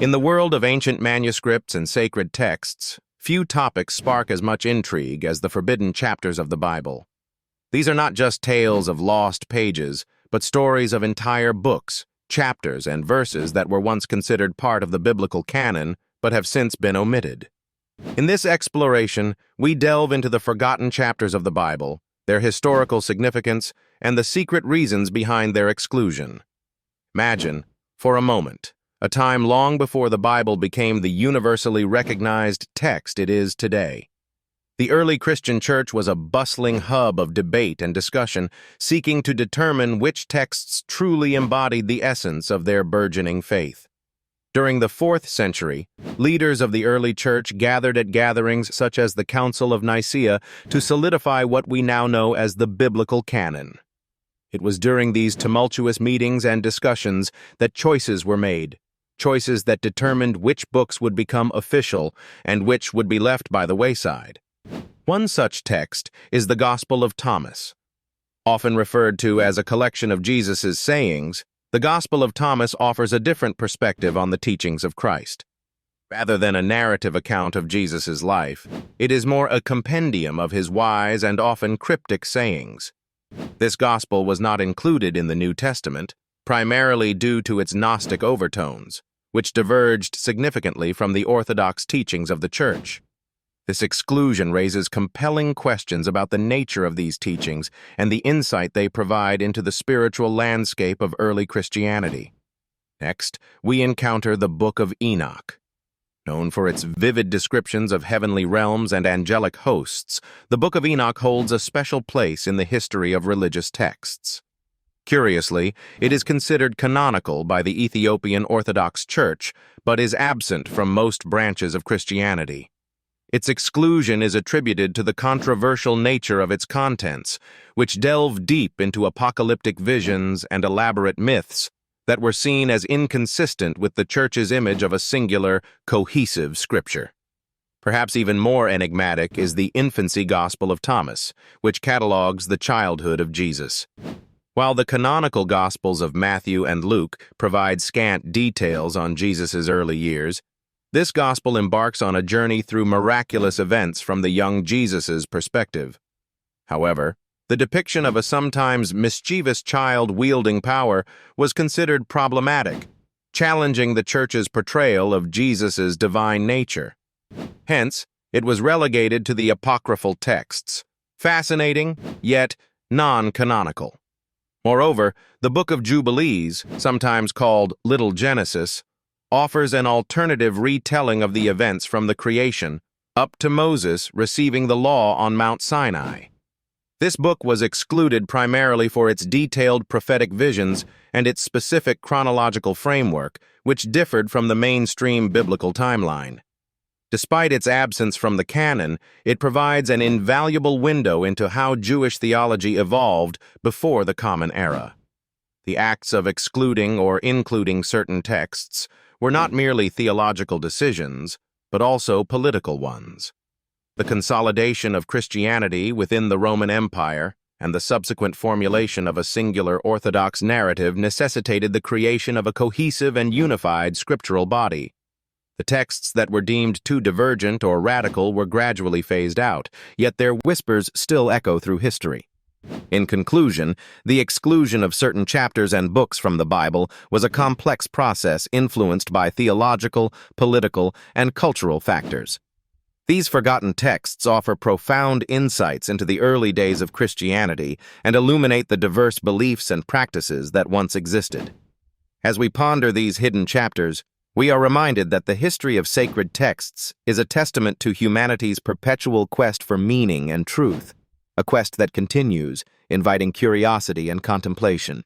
In the world of ancient manuscripts and sacred texts, few topics spark as much intrigue as the forbidden chapters of the Bible. These are not just tales of lost pages, but stories of entire books, chapters, and verses that were once considered part of the biblical canon, but have since been omitted. In this exploration, we delve into the forgotten chapters of the Bible, their historical significance, and the secret reasons behind their exclusion. Imagine, for a moment, a time long before the Bible became the universally recognized text it is today. The early Christian church was a bustling hub of debate and discussion, seeking to determine which texts truly embodied the essence of their burgeoning faith. During the 4th century, leaders of the early church gathered at gatherings such as the Council of Nicaea to solidify what we now know as the biblical canon. It was during these tumultuous meetings and discussions that choices were made, choices that determined which books would become official and which would be left by the wayside. One such text is the Gospel of Thomas. Often referred to as a collection of Jesus' sayings, the Gospel of Thomas offers a different perspective on the teachings of Christ. Rather than a narrative account of Jesus' life, it is more a compendium of his wise and often cryptic sayings. This gospel was not included in the New Testament, primarily due to its Gnostic overtones, which diverged significantly from the orthodox teachings of the Church. This exclusion raises compelling questions about the nature of these teachings and the insight they provide into the spiritual landscape of early Christianity. Next, we encounter the Book of Enoch. Known for its vivid descriptions of heavenly realms and angelic hosts, the Book of Enoch holds a special place in the history of religious texts. Curiously, it is considered canonical by the Ethiopian Orthodox Church, but is absent from most branches of Christianity. Its exclusion is attributed to the controversial nature of its contents, which delve deep into apocalyptic visions and elaborate myths that were seen as inconsistent with the Church's image of a singular, cohesive scripture. Perhaps even more enigmatic is the Infancy Gospel of Thomas, which catalogs the childhood of Jesus. While the canonical Gospels of Matthew and Luke provide scant details on Jesus' early years, this gospel embarks on a journey through miraculous events from the young Jesus' perspective. However, the depiction of a sometimes mischievous child wielding power was considered problematic, challenging the Church's portrayal of Jesus' divine nature. Hence, it was relegated to the apocryphal texts, fascinating, yet non-canonical. Moreover, the Book of Jubilees, sometimes called Little Genesis, offers an alternative retelling of the events from the creation up to Moses receiving the law on Mount Sinai. This book was excluded primarily for its detailed prophetic visions and its specific chronological framework, which differed from the mainstream biblical timeline. Despite its absence from the canon, it provides an invaluable window into how Jewish theology evolved before the Common Era. The acts of excluding or including certain texts were not merely theological decisions, but also political ones. The consolidation of Christianity within the Roman Empire and the subsequent formulation of a singular Orthodox narrative necessitated the creation of a cohesive and unified scriptural body. The texts that were deemed too divergent or radical were gradually phased out, yet their whispers still echo through history. In conclusion, the exclusion of certain chapters and books from the Bible was a complex process influenced by theological, political, and cultural factors. These forgotten texts offer profound insights into the early days of Christianity and illuminate the diverse beliefs and practices that once existed. As we ponder these hidden chapters, we are reminded that the history of sacred texts is a testament to humanity's perpetual quest for meaning and truth, a quest that continues, inviting curiosity and contemplation.